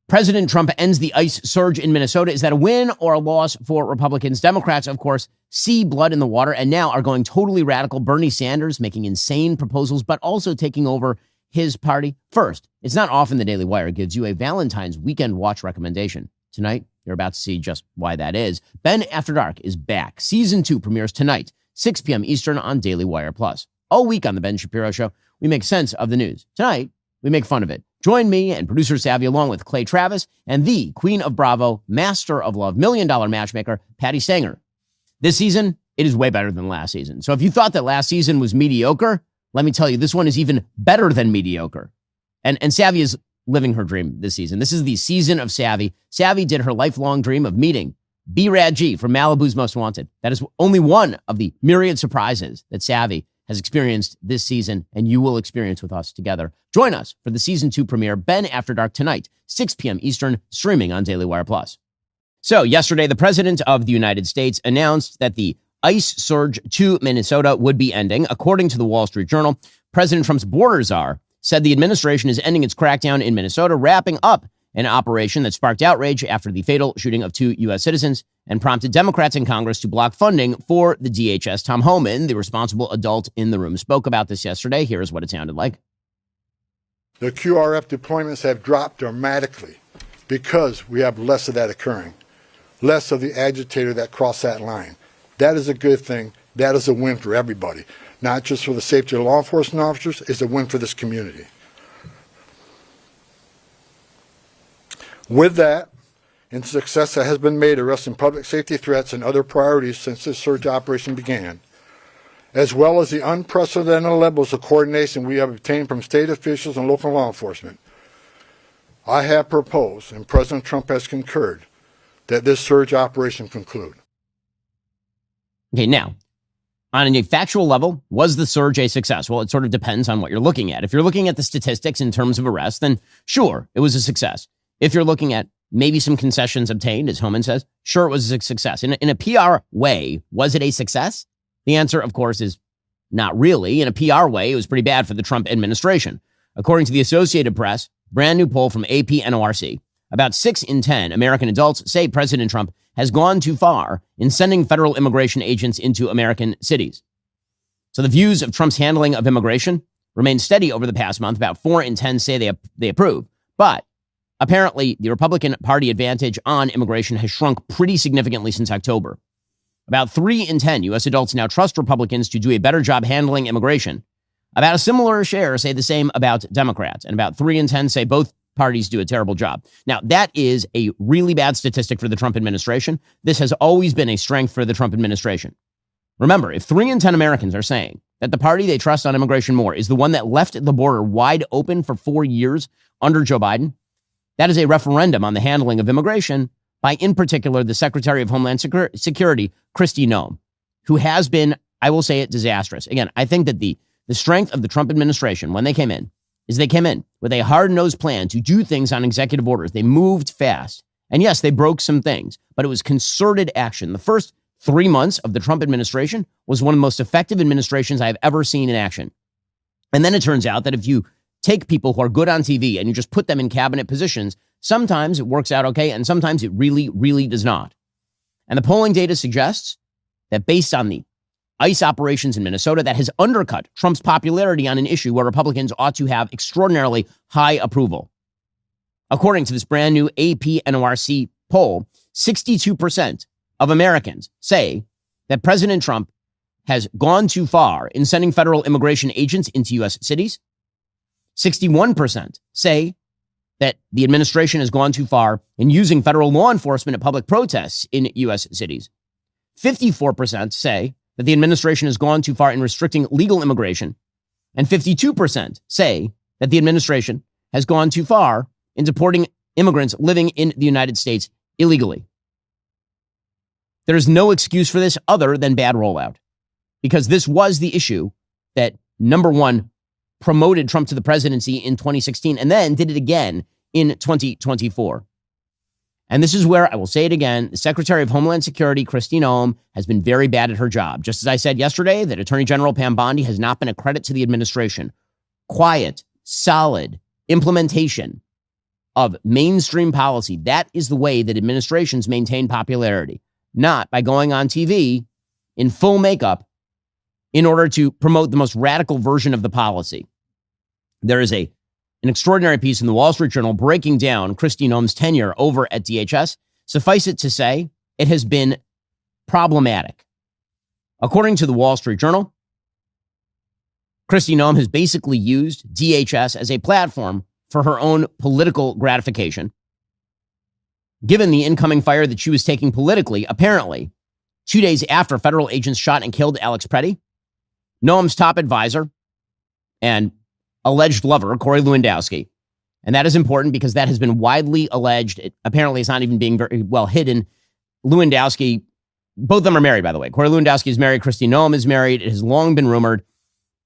President Trump ends the ICE surge in Minnesota. Is that a win or a loss for Republicans? Democrats, of course, see blood in the water and now are going totally radical. Bernie Sanders making insane proposals, but also taking over his party. First, it's not often the Daily Wire gives you a Valentine's weekend watch recommendation. Tonight, you're about to see just why that is. Ben After Dark is back. Season 2 premieres tonight, 6 p.m. Eastern on Daily Wire Plus. All week on The Ben Shapiro Show, we make sense of the news. Tonight, we make fun of it. Join me and producer Savvy along with Clay Travis and the Queen of Bravo, Master of Love, $1 Million Matchmaker, Patty Sanger. This season, it is way better than last season. So if you thought that last season was mediocre, let me tell you, this one is even better than mediocre. And Savvy is living her dream this season. This is the season of Savvy. Savvy did her lifelong dream of meeting B-Rad G from Malibu's Most Wanted. That is only one of the myriad surprises that Savvy has experienced this season, and you will experience with us together. Join us for the Season 2 premiere, Ben After Dark, tonight, 6 p.m. Eastern, streaming on Daily Wire Plus. So yesterday, the President of the United States announced that the ICE surge to Minnesota would be ending. According to the Wall Street Journal, President Trump's border czar said the administration is ending its crackdown in Minnesota, wrapping up an operation that sparked outrage after the fatal shooting of 2 U.S. citizens and prompted Democrats in Congress to block funding for the DHS. Tom Homan, the responsible adult in the room, spoke about this yesterday. Here's what it sounded like. The QRF deployments have dropped dramatically because we have less of that occurring, less of the agitator that crossed that line. That is a good thing. That is a win for everybody, not just for the safety of law enforcement officers. It's a win for this community. With that, and success that has been made arresting public safety threats and other priorities since this surge operation began, as well as the unprecedented levels of coordination we have obtained from state officials and local law enforcement, I have proposed, and President Trump has concurred, that this surge operation conclude. Okay, now, on a factual level, was the surge a success? Well, it sort of depends on what you're looking at. If you're looking at the statistics in terms of arrests, then sure, it was a success. If you're looking at maybe some concessions obtained, as Homan says, sure, it was a success. In a PR way, was it a success? The answer, of course, is not really. In a PR way, it was pretty bad for the Trump administration. According to the Associated Press, brand new poll from AP-NORC, about 6 in 10 American adults say President Trump has gone too far in sending federal immigration agents into American cities. So the views of Trump's handling of immigration remain steady over the past month. About 4 in 10 say they approve. But apparently, the Republican Party advantage on immigration has shrunk pretty significantly since October. About 3 in 10 U.S. adults now trust Republicans to do a better job handling immigration. About a similar share say the same about Democrats, and about 3 in 10 say both parties do a terrible job. Now, that is a really bad statistic for the Trump administration. This has always been a strength for the Trump administration. Remember, if 3 in 10 Americans are saying that the party they trust on immigration more is the one that left the border wide open for 4 years under Joe Biden, that is a referendum on the handling of immigration by, in particular, the Secretary of Homeland Security, Kristi Noem, who has been, I will say it, disastrous. Again, I think that the strength of the Trump administration when they came in is they came in with a hard-nosed plan to do things on executive orders. They moved fast. And yes, they broke some things, but it was concerted action. The first 3 months of the Trump administration was one of the most effective administrations I've ever seen in action. And then it turns out that if you take people who are good on TV and you just put them in cabinet positions, sometimes it works out okay, and sometimes it really, really does not. And the polling data suggests that based on the ICE operations in Minnesota, that has undercut Trump's popularity on an issue where Republicans ought to have extraordinarily high approval. According to this brand new AP-NORC poll, 62% of Americans say that President Trump has gone too far in sending federal immigration agents into U.S. cities. 61% say that the administration has gone too far in using federal law enforcement at public protests in U.S. cities. 54% say that the administration has gone too far in restricting legal immigration. And 52% say that the administration has gone too far in deporting immigrants living in the United States illegally. There is no excuse for this other than bad rollout, because this was the issue that, number one, promoted Trump to the presidency in 2016 and then did it again in 2024. And this is where, I will say it again, the Secretary of Homeland Security, Kristi Noem, has been very bad at her job. Just as I said yesterday that Attorney General Pam Bondi has not been a credit to the administration. Quiet, solid implementation of mainstream policy. That is the way that administrations maintain popularity, not by going on TV in full makeup in order to promote the most radical version of the policy. There is an extraordinary piece in the Wall Street Journal breaking down Kristi Noem's tenure over at DHS. Suffice it to say, it has been problematic. According to the Wall Street Journal, Kristi Noem has basically used DHS as a platform for her own political gratification. Given the incoming fire that she was taking politically, apparently, 2 days after federal agents shot and killed Alex Preddy, Noem's top advisor and alleged lover, Corey Lewandowski, and that is important because that has been widely alleged. Apparently, it's not even being very well hidden. Lewandowski, both of them are married, by the way. Corey Lewandowski is married. Kristi Noem is married. It has long been rumored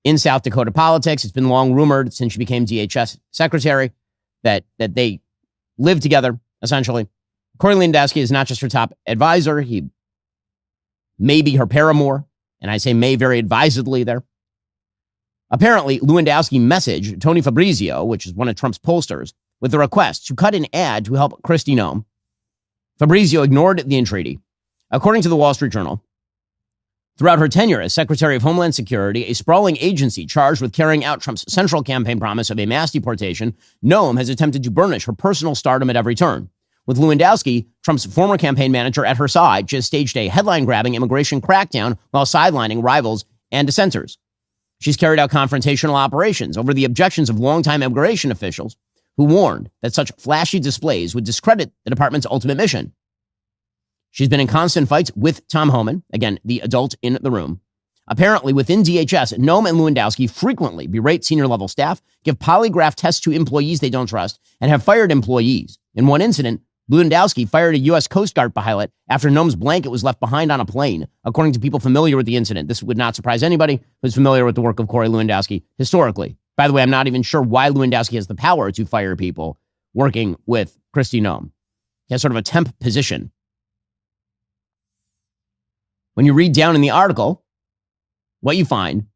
in South Dakota politics. It's been long rumored since she became DHS secretary that they live together, essentially. Corey Lewandowski is not just her top advisor. He may be her paramour, and I say may very advisedly there. Apparently, Lewandowski messaged Tony Fabrizio, which is one of Trump's pollsters, with the request to cut an ad to help Kristi Noem. Fabrizio ignored the entreaty. According to the Wall Street Journal, throughout her tenure as Secretary of Homeland Security, a sprawling agency charged with carrying out Trump's central campaign promise of a mass deportation, Noem has attempted to burnish her personal stardom at every turn. With Lewandowski, Trump's former campaign manager, at her side, she has staged a headline-grabbing immigration crackdown while sidelining rivals and dissenters. She's carried out confrontational operations over the objections of longtime immigration officials who warned that such flashy displays would discredit the department's ultimate mission. She's been in constant fights with Tom Homan, again, the adult in the room. Apparently, within DHS, Noem and Lewandowski frequently berate senior-level staff, give polygraph tests to employees they don't trust, and have fired employees. In one incident, Lewandowski fired a U.S. Coast Guard pilot after Noem's blanket was left behind on a plane, according to people familiar with the incident. This would not surprise anybody who's familiar with the work of Corey Lewandowski historically. By the way, I'm not even sure why Lewandowski has the power to fire people working with Kristi Noem. He has sort of a temp position. When you read down in the article, what you find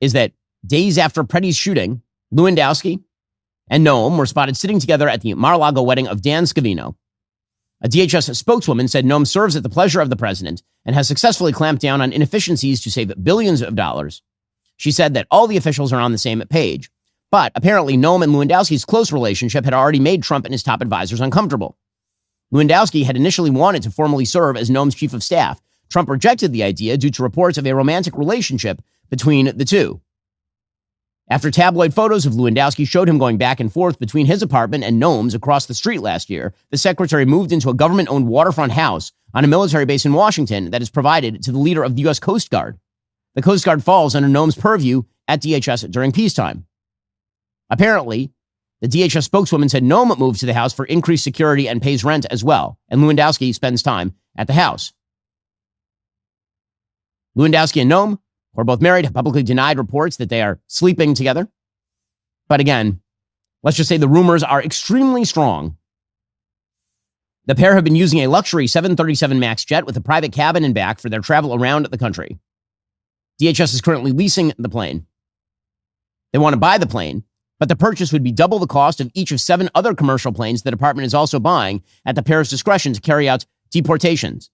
is that days after Preddy's shooting, Lewandowski and Noem were spotted sitting together at the Mar-a-Lago wedding of Dan Scavino. A DHS spokeswoman said Noem serves at the pleasure of the president and has successfully clamped down on inefficiencies to save billions of dollars. She said that all the officials are on the same page, but apparently Noem and Lewandowski's close relationship had already made Trump and his top advisors uncomfortable. Lewandowski had initially wanted to formally serve as Noem's chief of staff. Trump rejected the idea due to reports of a romantic relationship between the two. After tabloid photos of Lewandowski showed him going back and forth between his apartment and Noem's across the street last year, the secretary moved into a government-owned waterfront house on a military base in Washington that is provided to the leader of the U.S. Coast Guard. The Coast Guard falls under Noem's purview at DHS during peacetime. Apparently, the DHS spokeswoman said Noem moved to the house for increased security and pays rent as well, and Lewandowski spends time at the house. Lewandowski and Noem, who are both married, have publicly denied reports that they are sleeping together. But again, let's just say the rumors are extremely strong. The pair have been using a luxury 737 MAX jet with a private cabin and back for their travel around the country. DHS is currently leasing the plane. They want to buy the plane, but the purchase would be double the cost of each of 7 other commercial planes the department is also buying at the pair's discretion to carry out deportations.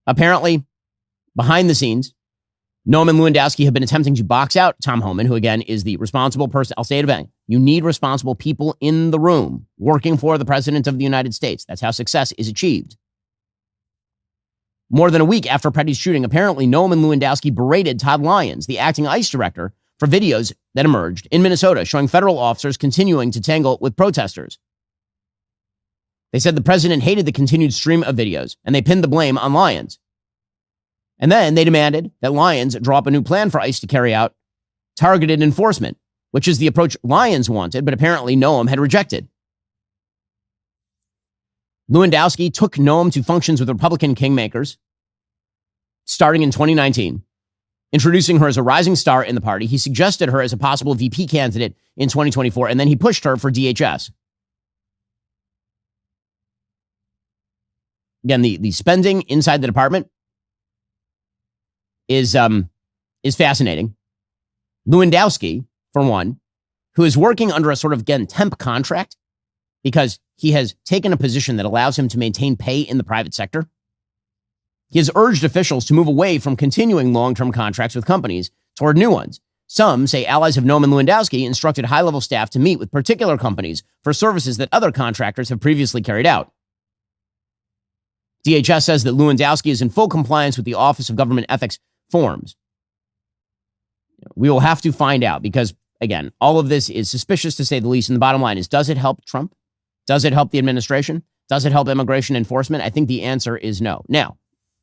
Apparently, behind the scenes, Noem and Lewandowski have been attempting to box out Tom Homan, who again is the responsible person. I'll say it again. You need responsible people in the room working for the president of the United States. That's how success is achieved. More than a week after Preddy's shooting, apparently Noem and Lewandowski berated Todd Lyons, the acting ICE director, for videos that emerged in Minnesota showing federal officers continuing to tangle with protesters. They said the president hated the continued stream of videos, and they pinned the blame on Lyons. And then they demanded that Lyons draw up a new plan for ICE to carry out targeted enforcement, which is the approach Lyons wanted, but apparently Noem had rejected. Lewandowski took Noem to functions with Republican kingmakers starting in 2019, introducing her as a rising star in the party. He suggested her as a possible VP candidate in 2024, and then he pushed her for DHS. Again, the spending inside the department is fascinating. Lewandowski, for one, who is working under a sort of, again, temp contract because he has taken a position that allows him to maintain pay in the private sector. He has urged officials to move away from continuing long-term contracts with companies toward new ones. Some say allies of Noam and Lewandowski instructed high-level staff to meet with particular companies for services that other contractors have previously carried out. DHS says that Lewandowski is in full compliance with the Office of Government Ethics forms. We will have to find out because, again, all of this is suspicious to say the least. And the bottom line is, does it help Trump? Does it help the administration? Does it help immigration enforcement? I think the answer is no. Now,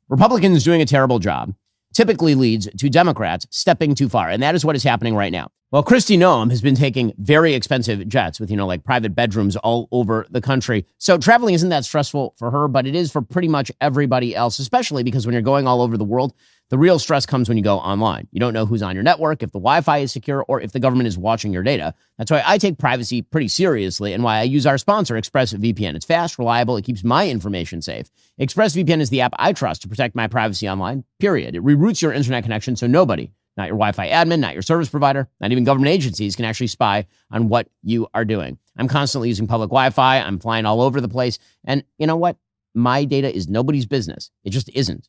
Republicans doing a terrible job typically leads to Democrats stepping too far. And that is what is happening right now. Well, Kristi Noem has been taking very expensive jets with, like private bedrooms all over the country. So traveling isn't that stressful for her, but it is for pretty much everybody else, especially because when you're going all over the world, the real stress comes when you go online. You don't know who's on your network, if the Wi-Fi is secure, or if the government is watching your data. That's why I take privacy pretty seriously and why I use our sponsor, ExpressVPN. It's fast, reliable, it keeps my information safe. ExpressVPN is the app I trust to protect my privacy online, period. It reroutes your internet connection so nobody, not your Wi-Fi admin, not your service provider, not even government agencies, can actually spy on what you are doing. I'm constantly using public Wi-Fi. I'm flying all over the place. And you know what? My data is nobody's business. It just isn't.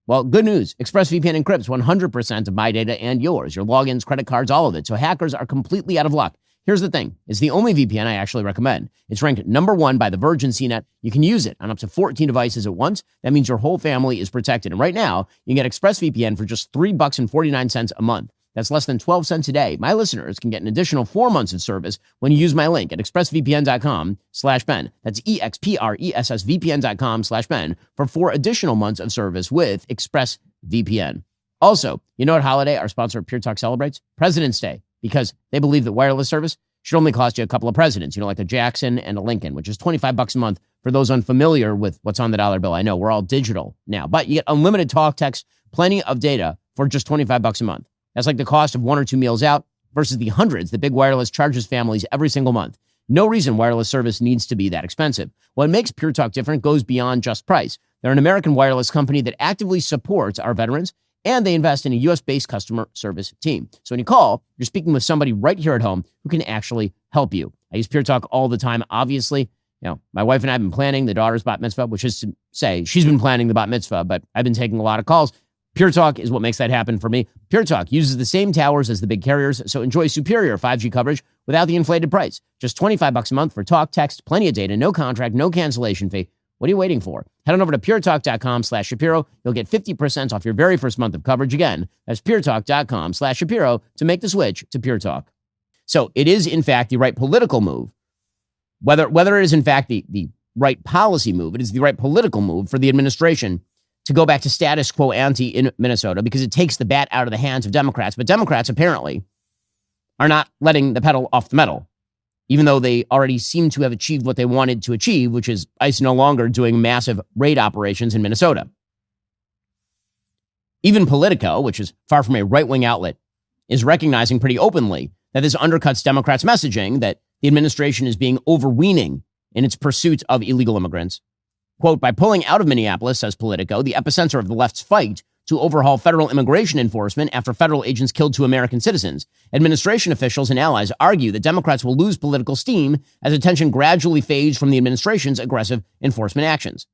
Well, good news. ExpressVPN encrypts 100% of my data and yours, your logins, credit cards, all of it. So hackers are completely out of luck. Here's the thing. It's the only VPN I actually recommend. It's ranked #1 by the Virgin CNET. You can use it on up to 14 devices at once. That means your whole family is protected. And right now, you can get ExpressVPN for just $3.49 a month. That's less than 12 cents a day. My listeners can get an additional 4 months of service when you use my link at expressvpn.com/Ben. That's expressvpn.com/Ben for 4 additional months of service with ExpressVPN. Also, you know what holiday our sponsor Pure Talk celebrates? President's Day, because they believe that wireless service should only cost you a couple of presidents, like a Jackson and a Lincoln, which is $25 a month for those unfamiliar with what's on the dollar bill. I know we're all digital now, but you get unlimited talk, text, plenty of data for just $25 a month. That's like the cost of 1 or 2 meals out versus the hundreds that Big Wireless charges families every single month. No reason wireless service needs to be that expensive. What makes Pure Talk different goes beyond just price. They're an American wireless company that actively supports our veterans, and they invest in a U.S.-based customer service team. So when you call, you're speaking with somebody right here at home who can actually help you. I use Pure Talk all the time. Obviously, my wife and I have been planning the daughter's bat mitzvah, which is to say she's been planning the bat mitzvah, but I've been taking a lot of calls. Pure Talk is what makes that happen for me. Pure Talk uses the same towers as the big carriers, so enjoy superior 5G coverage without the inflated price. Just $25 a month for talk, text, plenty of data, no contract, no cancellation fee. What are you waiting for? Head on over to puretalk.com/Shapiro. You'll get 50% off your very first month of coverage. Again, that's puretalk.com/Shapiro to make the switch to Pure Talk. So it is, in fact, the right political move. Whether it is, in fact, the right policy move, it is the right political move for the administration to go back to status quo ante in Minnesota because it takes the bat out of the hands of Democrats. But Democrats apparently are not letting the pedal off the metal, even though they already seem to have achieved what they wanted to achieve, which is ICE no longer doing massive raid operations in Minnesota. Even Politico, which is far from a right-wing outlet, is recognizing pretty openly that this undercuts Democrats' messaging that the administration is being overweening in its pursuit of illegal immigrants. Quote, by pulling out of Minneapolis, says Politico, the epicenter of the left's fight to overhaul federal immigration enforcement after federal agents killed 2 American citizens, administration officials and allies argue that Democrats will lose political steam as attention gradually fades from the administration's aggressive enforcement actions.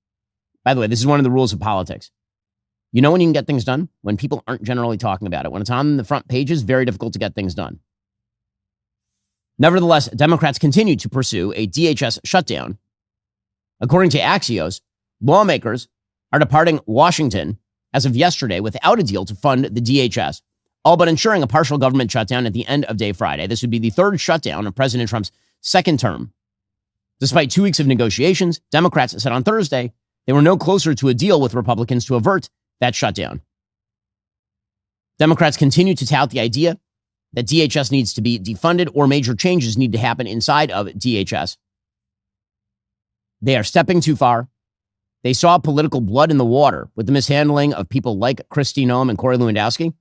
By the way, this is one of the rules of politics. You know when you can get things done? When people aren't generally talking about it. When it's on the front pages, very difficult to get things done. Nevertheless, Democrats continue to pursue a DHS shutdown. According to Axios, lawmakers are departing Washington as of yesterday without a deal to fund the DHS, all but ensuring a partial government shutdown at the end of day Friday. This would be the 3rd shutdown of President Trump's 2nd term. Despite 2 weeks of negotiations, Democrats said on Thursday they were no closer to a deal with Republicans to avert that shutdown. Democrats continue to tout the idea that DHS needs to be defunded or major changes need to happen inside of DHS. They are stepping too far. They saw political blood in the water with the mishandling of people like Kristi Noem and Corey Lewandowski.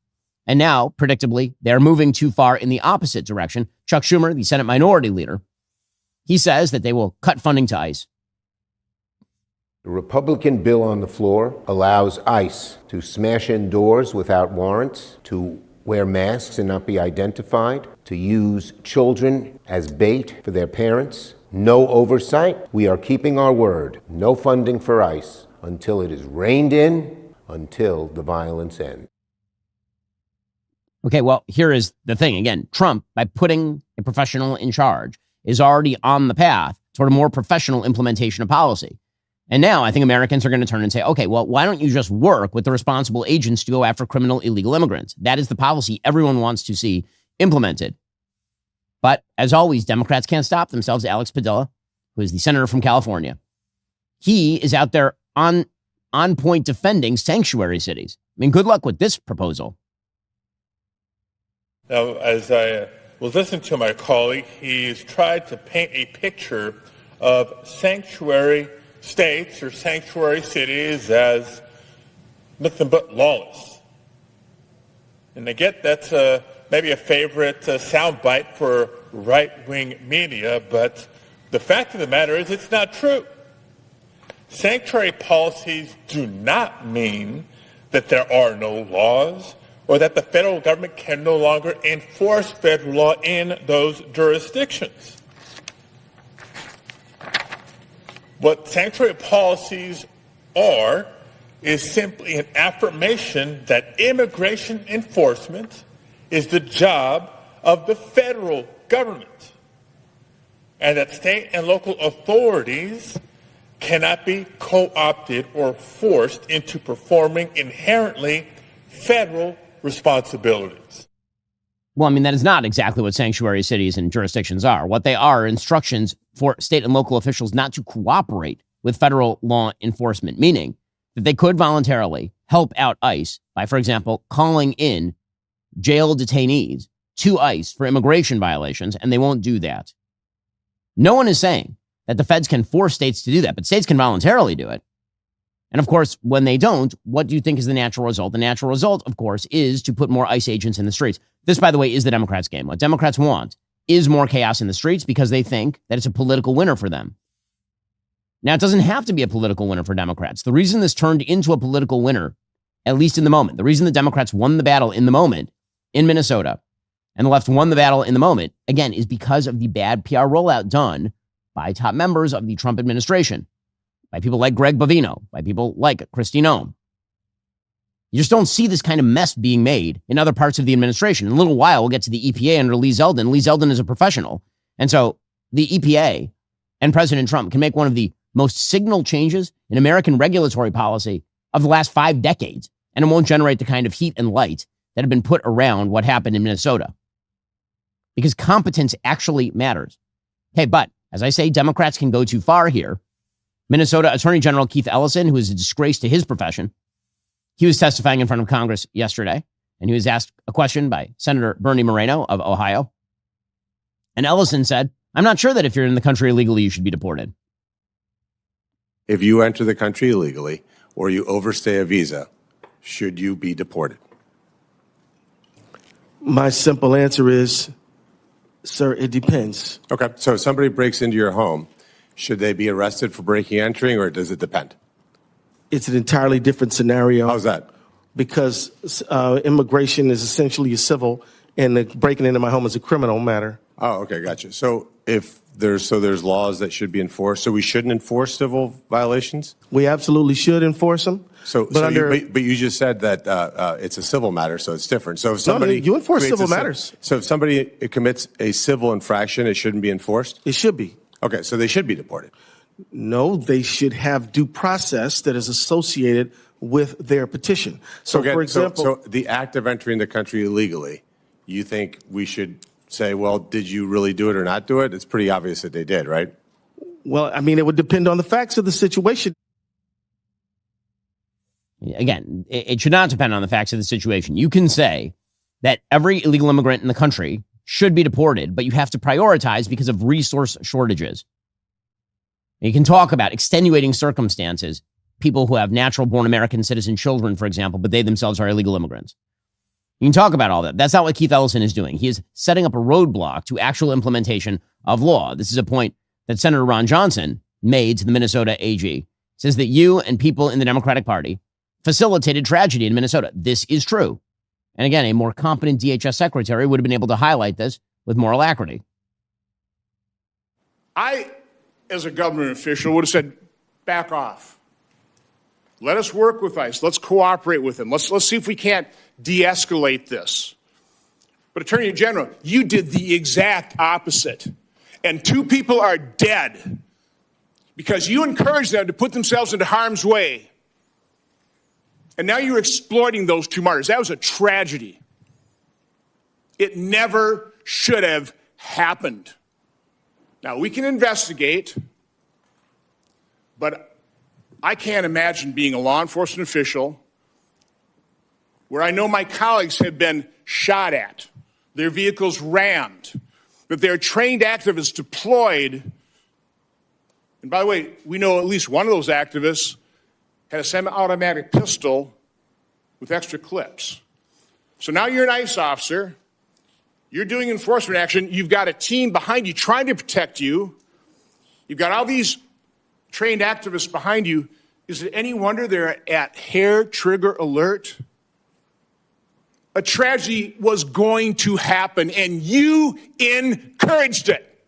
And now, predictably, they're moving too far in the opposite direction. Chuck Schumer, the Senate Minority Leader, he says that they will cut funding to ICE. The Republican bill on the floor allows ICE to smash in doors without warrants, to wear masks and not be identified, to use children as bait for their parents. No oversight. We are keeping our word. No funding for ICE until it is reined in, until the violence ends. Okay, well, here is the thing. Again, Trump, by putting a professional in charge, is already on the path toward a more professional implementation of policy. And now I think Americans are going to turn and say, okay, well, why don't you just work with the responsible agents to go after criminal illegal immigrants? That is the policy everyone wants to see implemented. But as always, Democrats can't stop themselves. Alex Padilla, who is the senator from California, he is out there on point defending sanctuary cities. I mean, good luck with this proposal. Now, as I was listening to my colleague, he's tried to paint a picture of sanctuary states or sanctuary cities as nothing but lawless. And I get that's maybe a favorite soundbite for right-wing media, but the fact of the matter is it's not true. Sanctuary policies do not mean that there are no laws or that the federal government can no longer enforce federal law in those jurisdictions. What sanctuary policies are is simply an affirmation that immigration enforcement is the job of the federal government, and that state and local authorities cannot be co-opted or forced into performing inherently federal responsibilities. Well, I mean, that is not exactly what sanctuary cities and jurisdictions are. What they are instructions for state and local officials not to cooperate with federal law enforcement, meaning that they could voluntarily help out ICE by, for example, calling in jail detainees to ICE for immigration violations, and they won't do that. No one is saying that the feds can force states to do that, but states can voluntarily do it. And of course, when they don't, what do you think is the natural result? The natural result, of course, is to put more ICE agents in the streets. This, by the way, is the Democrats' game. What Democrats want is more chaos in the streets because they think that it's a political winner for them. Now, it doesn't have to be a political winner for Democrats. The reason this turned into a political winner, at least in the moment, the reason the Democrats won the battle in the moment in Minnesota and the left won the battle in the moment, again, is because of the bad PR rollout done by top members of the Trump administration, by people like Greg Bovino, by people like Kristi Noem. You just don't see this kind of mess being made in other parts of the administration. In a little while, we'll get to the EPA under Lee Zeldin. Lee Zeldin is a professional. And so the EPA and President Trump can make one of the most signal changes in American regulatory policy of the last 5 decades. And it won't generate the kind of heat and light that have been put around what happened in Minnesota. Because competence actually matters. Okay, but as I say, Democrats can go too far here. Minnesota Attorney General Keith Ellison, who is a disgrace to his profession, he was testifying in front of Congress yesterday, and he was asked a question by Senator Bernie Moreno of Ohio. And Ellison said, I'm not sure that if you're in the country illegally, you should be deported. If you enter the country illegally or you overstay a visa, should you be deported? My simple answer is, sir, it depends. Okay, so if somebody breaks into your home, should they be arrested for breaking and entering, or does it depend? It's an entirely different scenario. How's that? Because immigration is essentially a civil, and the breaking into my home is a criminal matter. Oh, okay, gotcha. So if there's laws that should be enforced, so we shouldn't enforce civil violations? We absolutely should enforce them. But you just said that it's a civil matter, so it's different. So if somebody you enforce civil matters. So if somebody commits a civil infraction, it shouldn't be enforced? It should be. Okay, so they should be deported. No, they should have due process that is associated with their petition. So, okay, for example, so the act of entering the country illegally, you think we should say, well, did you really do it or not do it? It's pretty obvious that they did, right? Well, I mean, it would depend on the facts of the situation. Again, it should not depend on the facts of the situation. You can say that every illegal immigrant in the country should be deported, but you have to prioritize because of resource shortages. You can talk about extenuating circumstances, people who have natural-born American citizen children, for example, but they themselves are illegal immigrants. You can talk about all that. That's not what Keith Ellison is doing. He is setting up a roadblock to actual implementation of law. This is a point that Senator Ron Johnson made to the Minnesota AG. He says that you and people in the Democratic Party facilitated tragedy in Minnesota. This is true. And again, a more competent DHS secretary would have been able to highlight this with more alacrity. I, as a government official, would have said, back off. Let us work with ICE. Let's cooperate with them. Let's see if we can't de-escalate this. But Attorney General, you did the exact opposite. And 2 people are dead because you encouraged them to put themselves into harm's way. And now you're exploiting those 2 martyrs. That was a tragedy. It never should have happened. Now, we can investigate, but I can't imagine being a law enforcement official where I know my colleagues have been shot at, their vehicles rammed, that there are trained activists deployed. And by the way, we know at least one of those activists had a semi-automatic pistol with extra clips. So now you're an ICE officer. You're doing enforcement action. You've got a team behind you trying to protect you. You've got all these trained activists behind you. Is it any wonder they're at hair trigger alert? A tragedy was going to happen, and you encouraged it.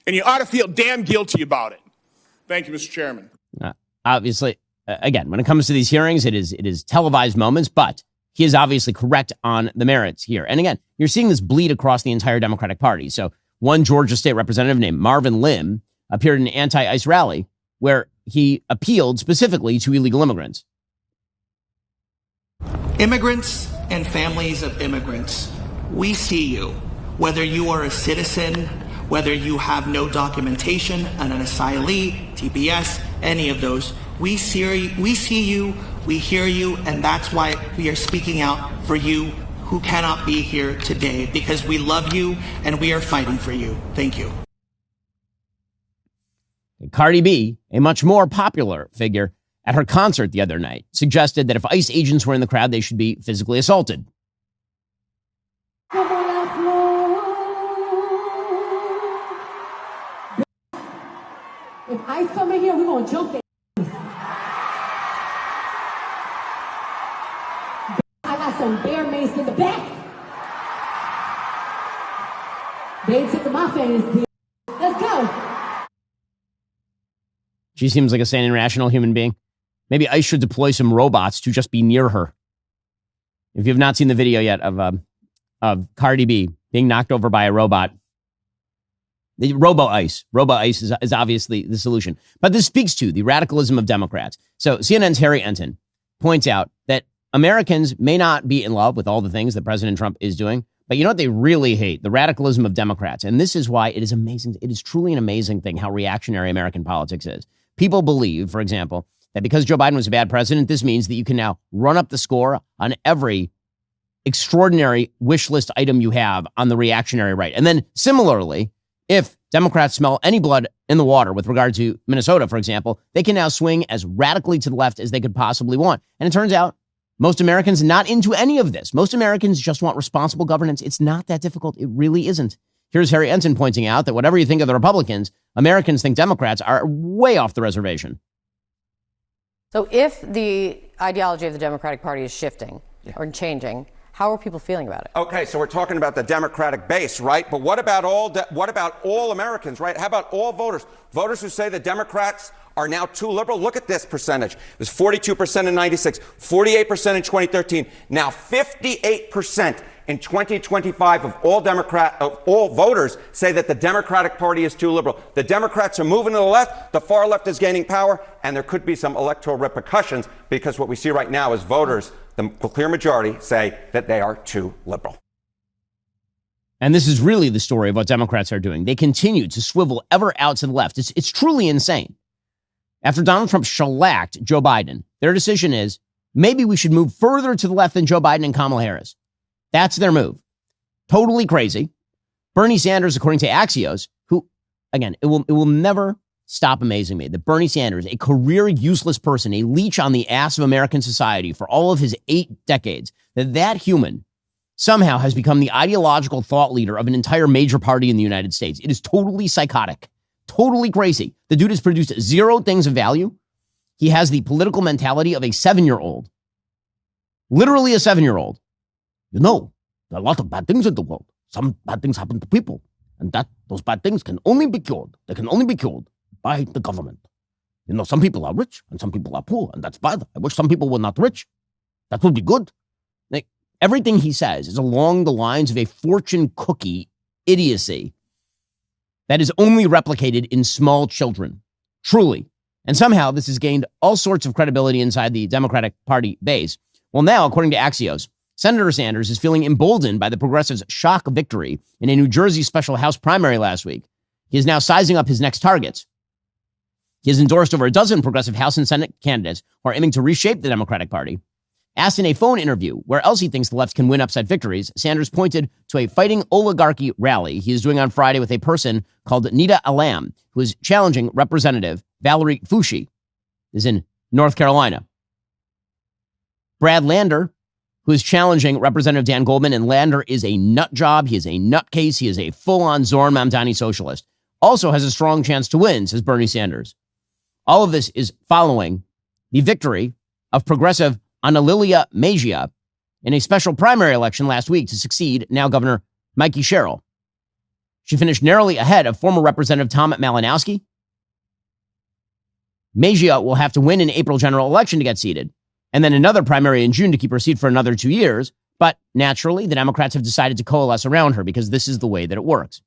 And you ought to feel damn guilty about it. Thank you, Mr. Chairman. Obviously, again, when it comes to these hearings, it is televised moments, but he is obviously correct on the merits here. And again, you're seeing this bleed across the entire Democratic Party. So one Georgia state representative named Marvin Lim appeared in an anti-ICE rally where he appealed specifically to illegal immigrants. Immigrants and families of immigrants, we see you. Whether you are a citizen, whether you have no documentation, an asylee, TPS, any of those, we see you, we hear you, and that's why we are speaking out for you who cannot be here today, because we love you and we are fighting for you. Thank you. Cardi B, a much more popular figure, at her concert the other night, suggested that if ICE agents were in the crowd, they should be physically assaulted. If ICE come in here, we're going to jump their I got some bear mace in the back. They took my fans. Let's go. She seems like a sane and rational human being. Maybe ICE should deploy some robots to just be near her. If you have not seen the video yet of Cardi B being knocked over by a robot, the Robo-ICE is obviously the solution. But this speaks to the radicalism of Democrats. So CNN's Harry Enton points out that Americans may not be in love with all the things that President Trump is doing, but you know what they really hate? The radicalism of Democrats. And this is why it is amazing. It is truly an amazing thing how reactionary American politics is. People believe, for example, that because Joe Biden was a bad president, this means that you can now run up the score on every extraordinary wish list item you have on the reactionary right. And then similarly, if Democrats smell any blood in the water with regard to Minnesota, for example, they can now swing as radically to the left as they could possibly want. And it turns out most Americans not into any of this. Most Americans just want responsible governance. It's not that difficult. It really isn't. Here's Harry Enton pointing out that whatever you think of the Republicans, Americans think Democrats are way off the reservation. So if the ideology of the Democratic Party is shifting or changing, how are people feeling about it? Okay, so we're talking about the Democratic base, right? But what about all Americans, right? How about all voters? Voters who say the Democrats are now too liberal. Look at this percentage. It was 42% in 96, 48% in 2013, now 58% in 2025 of all voters say that the Democratic Party is too liberal. The Democrats are moving to the left, the far left is gaining power, and there could be some electoral repercussions because what we see right now is voters, the clear majority, say that they are too liberal. And this is really the story of what Democrats are doing. They continue to swivel ever out to the left. It's truly insane. After Donald Trump shellacked Joe Biden, their decision is maybe we should move further to the left than Joe Biden and Kamala Harris. That's their move. Totally crazy. Bernie Sanders, according to Axios, who, again, it will never stop amazing me that Bernie Sanders, a career useless person, a leech on the ass of American society for all of his 8 decades, that human somehow has become the ideological thought leader of an entire major party in the United States. It is totally psychotic, totally crazy. The dude has produced 0 things of value. He has the political mentality of a 7-year-old, literally a 7-year-old. You know, there are a lot of bad things in the world. Some bad things happen to people. And those bad things can only be cured. They can only be cured by the government. You know, some people are rich and some people are poor, and that's bad. I wish some people were not rich. That would be good. Like, everything he says is along the lines of a fortune cookie idiocy that is only replicated in small children. Truly. And somehow this has gained all sorts of credibility inside the Democratic Party base. Well, now, according to Axios, Senator Sanders is feeling emboldened by the progressives' shock victory in a New Jersey special House primary last week. He is now sizing up his next targets. He has endorsed over a dozen progressive House and Senate candidates who are aiming to reshape the Democratic Party. Asked in a phone interview where else he thinks the left can win upset victories, Sanders pointed to a fighting oligarchy rally he is doing on Friday with a person called Nita Alam, who is challenging Representative Valerie Foushee, is in North Carolina. Brad Lander, who is challenging Representative Dan Goldman, and Lander is a nut job. He is a nutcase. He is a full-on Zoran Mamdani socialist. Also has a strong chance to win, says Bernie Sanders. All of this is following the victory of progressive Analilia Mejia in a special primary election last week to succeed now Governor Mikey Sherrill. She finished narrowly ahead of former Representative Tom Malinowski. Mejia will have to win an April general election to get seated, and then another primary in June to keep her seat for another 2 years. But naturally, the Democrats have decided to coalesce around her because this is the way that it works.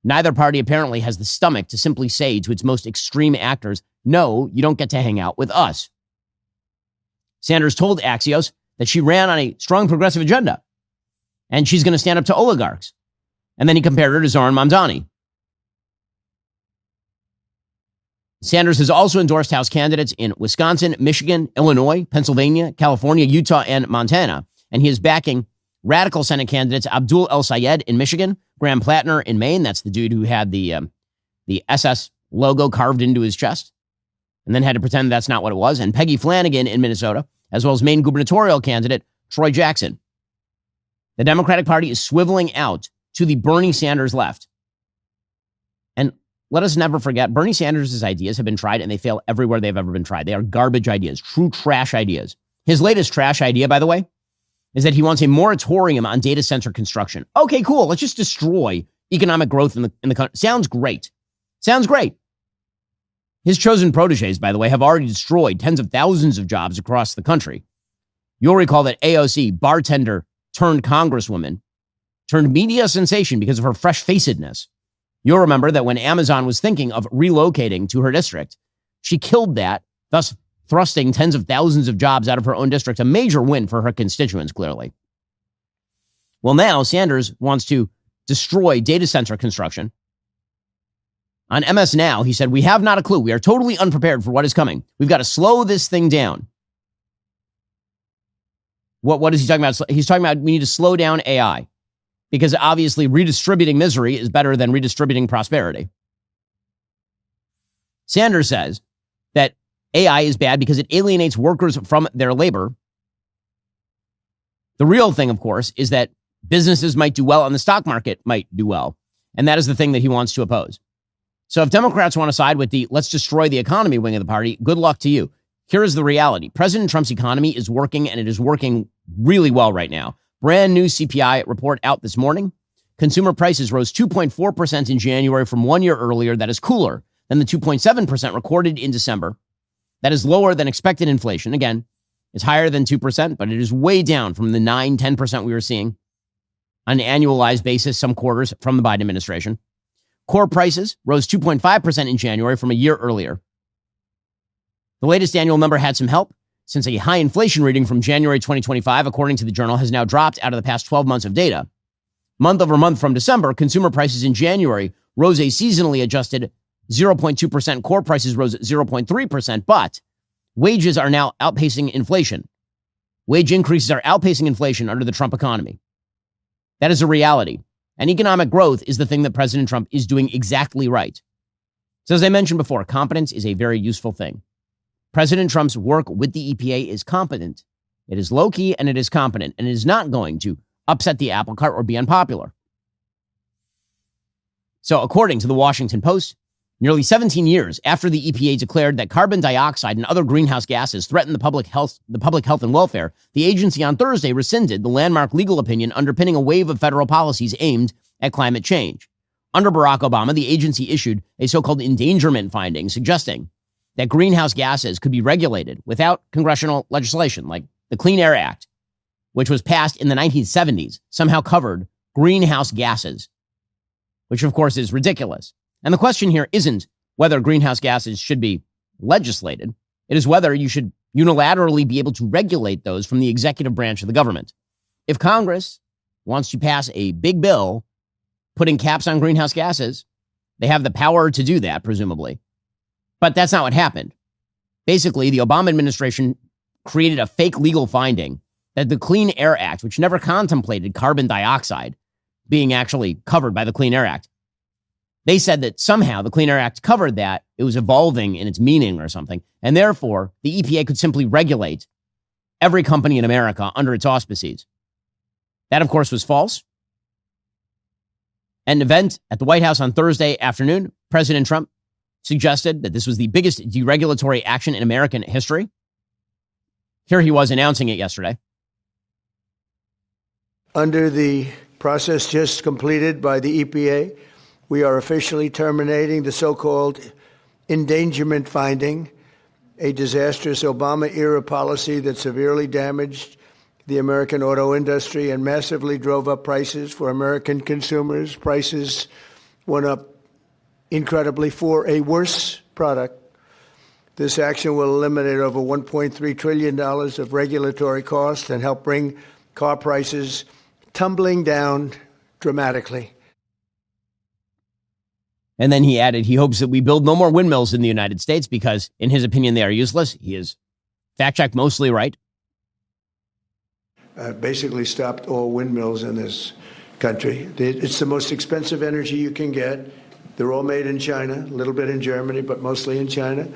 Neither party apparently has the stomach to simply say to its most extreme actors, no, you don't get to hang out with us. Sanders told Axios that she ran on a strong progressive agenda, and she's going to stand up to oligarchs. And then he compared her to Zoran Mamdani. Sanders has also endorsed House candidates in Wisconsin, Michigan, Illinois, Pennsylvania, California, Utah, and Montana. And he is backing radical Senate candidates Abdul El Sayed in Michigan, Graham Plattner in Maine. That's the dude who had the SS logo carved into his chest and then had to pretend that's not what it was. And Peggy Flanagan in Minnesota, as well as Maine gubernatorial candidate Troy Jackson. The Democratic Party is swiveling out to the Bernie Sanders left. And let us never forget, Bernie Sanders' ideas have been tried and they fail everywhere they've ever been tried. They are garbage ideas, true trash ideas. His latest trash idea, by the way, is that he wants a moratorium on data center construction. Okay, cool. Let's just destroy economic growth in the country. Sounds great. Sounds great. His chosen proteges, by the way, have already destroyed tens of thousands of jobs across the country. You'll recall that AOC, bartender turned congresswoman, turned media sensation because of her fresh-facedness. You'll remember that when Amazon was thinking of relocating to her district, she killed that, thus thrusting tens of thousands of jobs out of her own district, a major win for her constituents, clearly. Well, now Sanders wants to destroy data center construction. On MS Now, he said, we have not a clue. We are totally unprepared for what is coming. We've got to slow this thing down. What is he talking about? He's talking about we need to slow down AI because obviously redistributing misery is better than redistributing prosperity. Sanders says that AI is bad because it alienates workers from their labor. The real thing, of course, is that businesses might do well and the stock market might do well. And that is the thing that he wants to oppose. So if Democrats want to side with the let's destroy the economy wing of the party, good luck to you. Here is the reality. President Trump's economy is working, and it is working really well right now. Brand new CPI report out this morning. Consumer prices rose 2.4% in January from 1 year earlier. That is cooler than the 2.7% recorded in December. That is lower than expected inflation. Again, it's higher than 2%, but it is way down from the 9-10% we were seeing on an annualized basis some quarters from the Biden administration. Core prices rose 2.5% in January from a year earlier. The latest annual number had some help since a high inflation reading from January 2025, according to the Journal, has now dropped out of the past 12 months of data. Month over month from December, consumer prices in January rose a seasonally adjusted 0.2%. Core prices rose 0.3%, but wages are now outpacing inflation. Wage increases are outpacing inflation under the Trump economy. That is a reality. And economic growth is the thing that President Trump is doing exactly right. So as I mentioned before, competence is a very useful thing. President Trump's work with the EPA is competent. It is low-key and it is competent, and it is not going to upset the apple cart or be unpopular. So according to the Washington Post, Nearly 17 years after the EPA declared that carbon dioxide and other greenhouse gases threaten the public health and welfare, the agency on Thursday rescinded the landmark legal opinion underpinning a wave of federal policies aimed at climate change. Under Barack Obama, the agency issued a so-called endangerment finding suggesting that greenhouse gases could be regulated without congressional legislation, like the Clean Air Act, which was passed in the 1970s, somehow covered greenhouse gases, which of course is ridiculous. And the question here isn't whether greenhouse gases should be legislated. It is whether you should unilaterally be able to regulate those from the executive branch of the government. If Congress wants to pass a big bill putting caps on greenhouse gases, they have the power to do that, presumably. But that's not what happened. Basically, the Obama administration created a fake legal finding that the Clean Air Act, which never contemplated carbon dioxide being actually covered by the Clean Air Act, they said that somehow the Clean Air Act covered that. It was evolving in its meaning or something. And therefore, the EPA could simply regulate every company in America under its auspices. That, of course, was false. At an event at the White House on Thursday afternoon, President Trump suggested that this was the biggest deregulatory action in American history. Here he was announcing it yesterday. Under the process just completed by the EPA, we are officially terminating the so-called endangerment finding, a disastrous Obama-era policy that severely damaged the American auto industry and massively drove up prices for American consumers. Prices went up incredibly for a worse product. This action will eliminate over $1.3 trillion of regulatory costs and help bring car prices tumbling down dramatically. And then he added he hopes that we build no more windmills in the United States because, in his opinion, they are useless. He is fact-checked mostly right. Basically stopped all windmills in this country. It's the most expensive energy you can get. They're all made in China, a little bit in Germany, but mostly in China.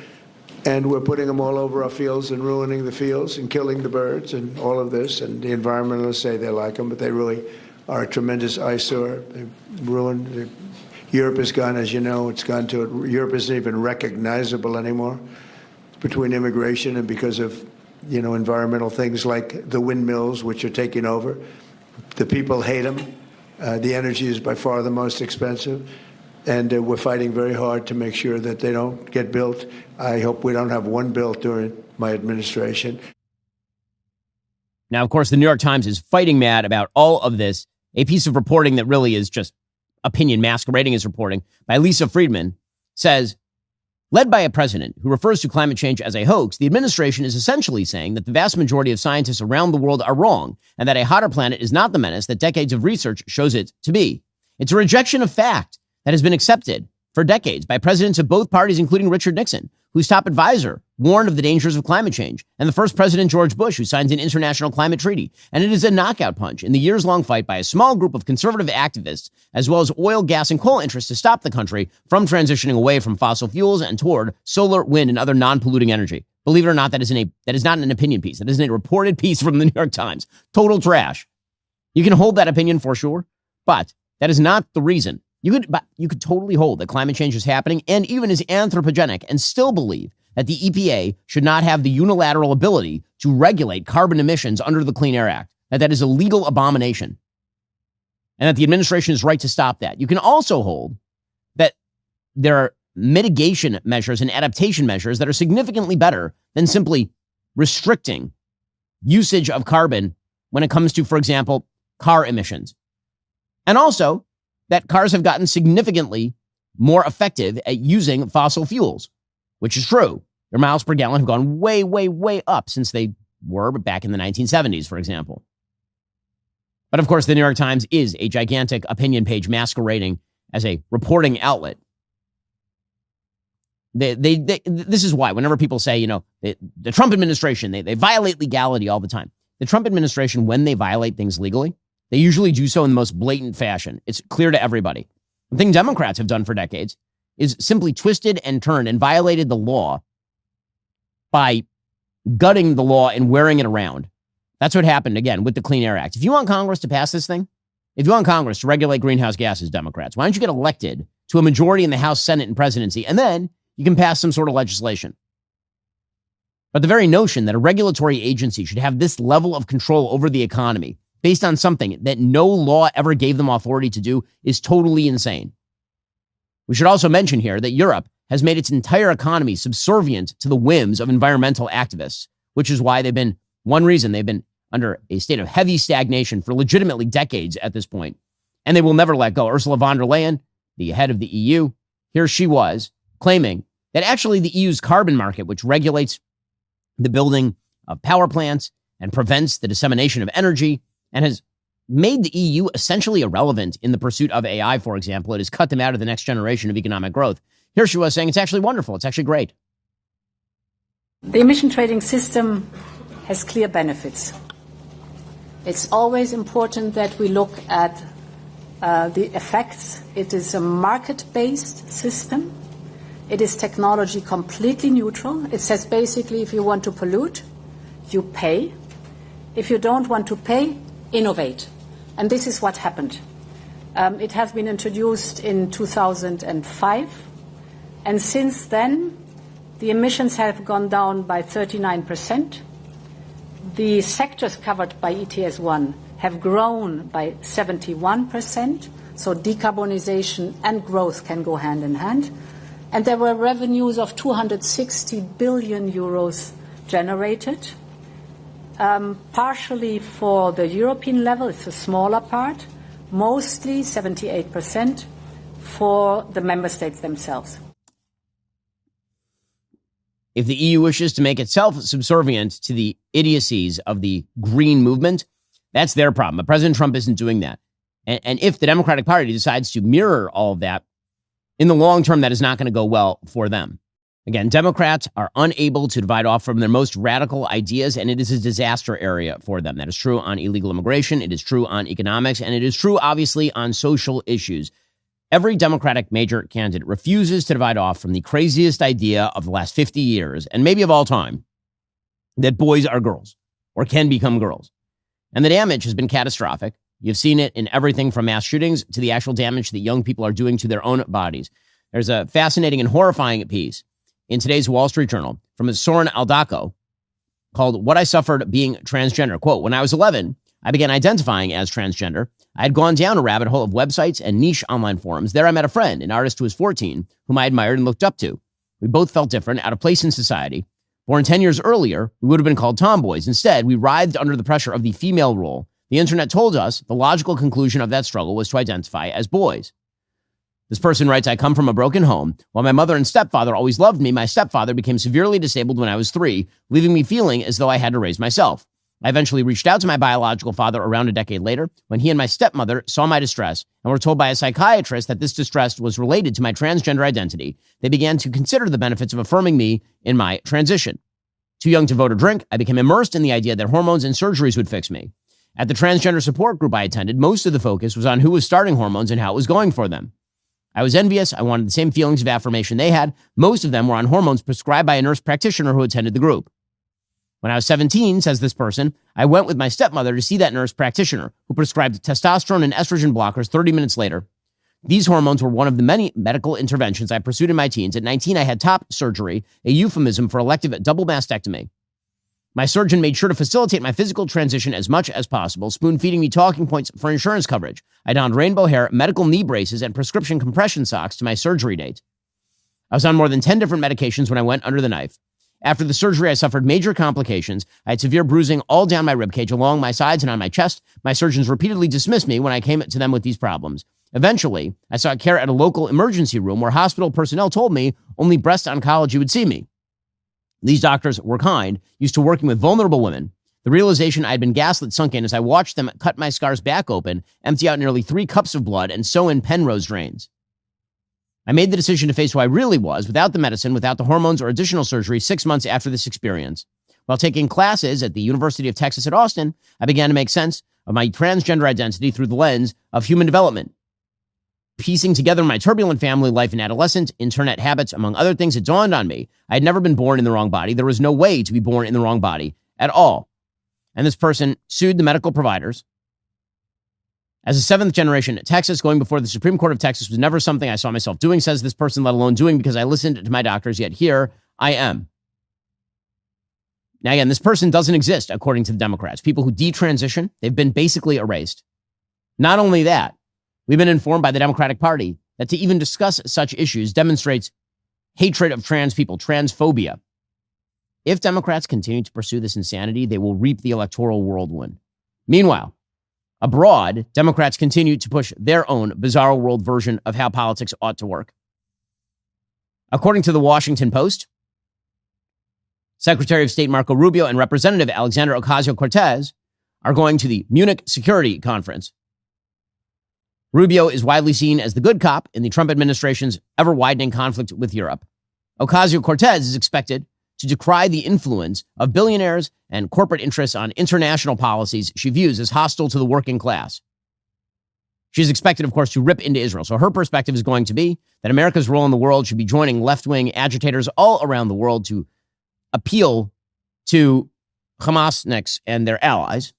And we're putting them all over our fields and ruining the fields and killing the birds and all of this. And the environmentalists say they like them, but they really are a tremendous eyesore. They ruined. Europe has gone, as you know, Europe isn't even recognizable anymore between immigration and because of, environmental things like the windmills, which are taking over. The people hate them. The energy is by far the most expensive. And we're fighting very hard to make sure that they don't get built. I hope we don't have one built during my administration. Now, of course, the New York Times is fighting mad about all of this. A piece of reporting that really is just opinion masquerading as reporting by Lisa Friedman says, led by a president who refers to climate change as a hoax, the administration is essentially saying that the vast majority of scientists around the world are wrong and that a hotter planet is not the menace that decades of research shows it to be. It's a rejection of fact that has been accepted for decades by presidents of both parties, including Richard Nixon, whose top advisor warned of the dangers of climate change, and the first president, George Bush, who signed an international climate treaty. And it is a knockout punch in the years-long fight by a small group of conservative activists, as well as oil, gas, and coal interests to stop the country from transitioning away from fossil fuels and toward solar, wind, and other non-polluting energy. Believe it or not, that is not an opinion piece. That is a reported piece from the New York Times. Total trash. You can hold that opinion for sure, but that is not the reason. You could totally hold that climate change is happening and even is anthropogenic and still believe that the EPA should not have the unilateral ability to regulate carbon emissions under the Clean Air Act, that is a legal abomination, and that the administration is right to stop that. You can also hold that there are mitigation measures and adaptation measures that are significantly better than simply restricting usage of carbon when it comes to, for example, car emissions. And also that cars have gotten significantly more effective at using fossil fuels, which is true. Their miles per gallon have gone way, way, way up since they were back in the 1970s, for example. But of course, the New York Times is a gigantic opinion page masquerading as a reporting outlet. This is why whenever people say, the Trump administration, they violate legality all the time. The Trump administration, when they violate things legally, they usually do so in the most blatant fashion. It's clear to everybody. The thing Democrats have done for decades is simply twisted and turned and violated the law by gutting the law and wearing it around. That's what happened, again, with the Clean Air Act. If you want Congress to pass this thing, if you want Congress to regulate greenhouse gases, Democrats, why don't you get elected to a majority in the House, Senate, and presidency, and then you can pass some sort of legislation. But the very notion that a regulatory agency should have this level of control over the economy based on something that no law ever gave them authority to do is totally insane. We should also mention here that Europe has made its entire economy subservient to the whims of environmental activists, which is why one reason they've been under a state of heavy stagnation for legitimately decades at this point. And they will never let go. Ursula von der Leyen, the head of the EU, here she was claiming that actually the EU's carbon market, which regulates the building of power plants and prevents the dissemination of energy and has made the EU essentially irrelevant in the pursuit of AI, for example. It has cut them out of the next generation of economic growth. Here she was saying it's actually wonderful. It's actually great. The emission trading system has clear benefits. It's always important that we look at the effects. It is a market-based system. It is technology completely neutral. It says basically if you want to pollute, you pay. If you don't want to pay, innovate. And this is what happened. It has been introduced in 2005. And since then, the emissions have gone down by 39%. The sectors covered by ETS1 have grown by 71%. So decarbonization and growth can go hand in hand. And there were revenues of 260 billion euros generated, partially for the European level. It's a smaller part, mostly 78% for the member states themselves. If the EU wishes to make itself subservient to the idiocies of the green movement, that's their problem. But President Trump isn't doing that. And if the Democratic Party decides to mirror all of that, in the long term, that is not going to go well for them. Again, Democrats are unable to divide off from their most radical ideas, and it is a disaster area for them. That is true on illegal immigration. It is true on economics, and it is true, obviously, on social issues. Every Democratic major candidate refuses to divide off from the craziest idea of the last 50 years, and maybe of all time, that boys are girls or can become girls. And the damage has been catastrophic. You've seen it in everything from mass shootings to the actual damage that young people are doing to their own bodies. There's a fascinating and horrifying piece in today's Wall Street Journal from Soren Aldako called What I Suffered Being Transgender. Quote, when I was 11, I began identifying as transgender. I had gone down a rabbit hole of websites and niche online forums. There I met a friend, an artist who was 14, whom I admired and looked up to. We both felt different, out of place in society. Born 10 years earlier, we would have been called tomboys. Instead, we writhed under the pressure of the female role. The internet told us the logical conclusion of that struggle was to identify as boys. This person writes, I come from a broken home. While my mother and stepfather always loved me, my stepfather became severely disabled when I was 3, leaving me feeling as though I had to raise myself. I eventually reached out to my biological father around a decade later when he and my stepmother saw my distress and were told by a psychiatrist that this distress was related to my transgender identity. They began to consider the benefits of affirming me in my transition. Too young to vote or drink, I became immersed in the idea that hormones and surgeries would fix me. At the transgender support group I attended, most of the focus was on who was starting hormones and how it was going for them. I was envious. I wanted the same feelings of affirmation they had. Most of them were on hormones prescribed by a nurse practitioner who attended the group. When I was 17, says this person, I went with my stepmother to see that nurse practitioner who prescribed testosterone and estrogen blockers 30 minutes later. These hormones were one of the many medical interventions I pursued in my teens. At 19, I had top surgery, a euphemism for elective double mastectomy. My surgeon made sure to facilitate my physical transition as much as possible, spoon-feeding me talking points for insurance coverage. I donned rainbow hair, medical knee braces, and prescription compression socks to my surgery date. I was on more than 10 different medications when I went under the knife. After the surgery, I suffered major complications. I had severe bruising all down my ribcage, along my sides, and on my chest. My surgeons repeatedly dismissed me when I came to them with these problems. Eventually, I sought care at a local emergency room where hospital personnel told me only breast oncology would see me. These doctors were kind, used to working with vulnerable women. The realization I had been gaslit sunk in as I watched them cut my scars back open, empty out nearly 3 cups of blood, and sew in Penrose drains. I made the decision to face who I really was, without the medicine, without the hormones or additional surgery, 6 months after this experience. While taking classes at the University of Texas at Austin, I began to make sense of my transgender identity through the lens of human development. Piecing together my turbulent family life and adolescent, internet habits, among other things, it dawned on me I had never been born in the wrong body. There was no way to be born in the wrong body at all. And this person sued the medical providers As a seventh generation Texas, going before the Supreme Court of Texas was never something I saw myself doing, says this person, let alone doing because I listened to my doctors, yet here I am. Now, again, this person doesn't exist, according to the Democrats. People who detransition, they've been basically erased. Not only that, we've been informed by the Democratic Party that to even discuss such issues demonstrates hatred of trans people, transphobia. If Democrats continue to pursue this insanity, they will reap the electoral whirlwind. Meanwhile, abroad, Democrats continue to push their own bizarro world version of how politics ought to work. According to the Washington Post, Secretary of State Marco Rubio and Representative Alexandria Ocasio-Cortez are going to the Munich Security Conference. Rubio is widely seen as the good cop in the Trump administration's ever-widening conflict with Europe. Ocasio-Cortez is expected to decry the influence of billionaires and corporate interests on international policies she views as hostile to the working class. She's expected, of course, to rip into Israel. So her perspective is going to be that America's role in the world should be joining left-wing agitators all around the world to appeal to Hamasniks and their allies.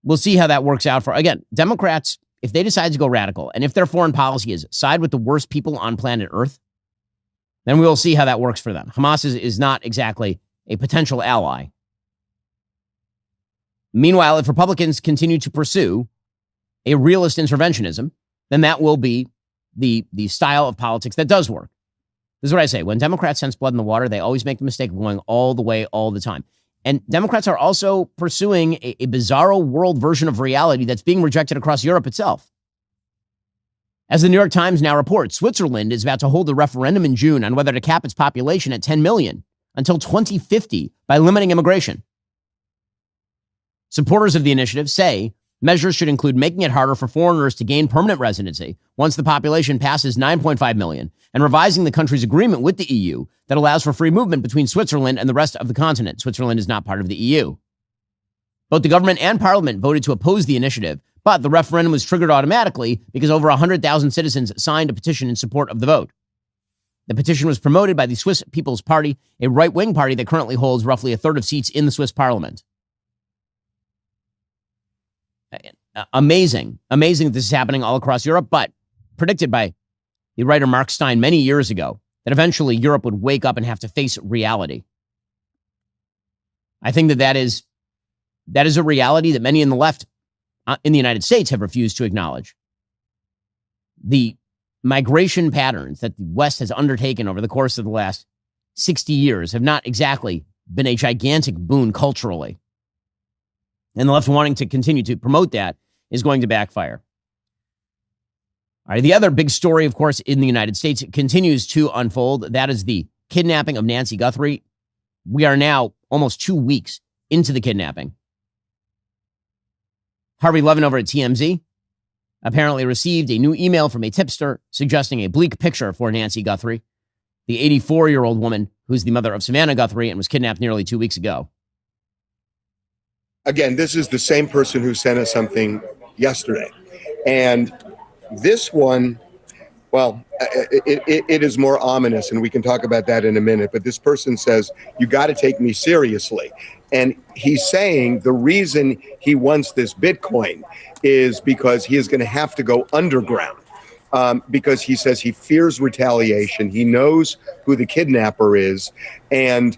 We'll see how that works out for, again, Democrats, if they decide to go radical, and if their foreign policy is side with the worst people on planet Earth, then we will see how that works for them. Hamas is not exactly a potential ally. Meanwhile, if Republicans continue to pursue a realist interventionism, then that will be the style of politics that does work. This is what I say. When Democrats sense blood in the water, they always make the mistake of going all the way, all the time. And Democrats are also pursuing a bizarro world version of reality that's being rejected across Europe itself. As the New York Times now reports, Switzerland is about to hold a referendum in June on whether to cap its population at 10 million until 2050 by limiting immigration. Supporters of the initiative say measures should include making it harder for foreigners to gain permanent residency once the population passes 9.5 million and revising the country's agreement with the EU that allows for free movement between Switzerland and the rest of the continent. Switzerland is not part of the EU. Both the government and parliament voted to oppose the initiative, but the referendum was triggered automatically because over 100,000 citizens signed a petition in support of the vote. The petition was promoted by the Swiss People's Party, a right-wing party that currently holds roughly a third of seats in the Swiss parliament. Amazing that this is happening all across Europe, but predicted by the writer Mark Stein many years ago that eventually Europe would wake up and have to face reality. I think that is a reality that many in the left in the United States have refused to acknowledge. The migration patterns that the West has undertaken over the course of the last 60 years have not exactly been a gigantic boon culturally. And the left wanting to continue to promote that is going to backfire. All right, the other big story, of course, in the United States continues to unfold. That is the kidnapping of Nancy Guthrie. We are now almost 2 weeks into the kidnapping. Harvey Levin over at TMZ apparently received a new email from a tipster suggesting a bleak picture for Nancy Guthrie, the 84-year-old woman who's the mother of Savannah Guthrie and was kidnapped nearly 2 weeks ago. Again, this is the same person who sent us something yesterday. And this one, well, it is more ominous, and we can talk about that in a minute. But this person says, you got to take me seriously. And he's saying the reason he wants this Bitcoin is because he is going to have to go underground. Because he says he fears retaliation. He knows who the kidnapper is. And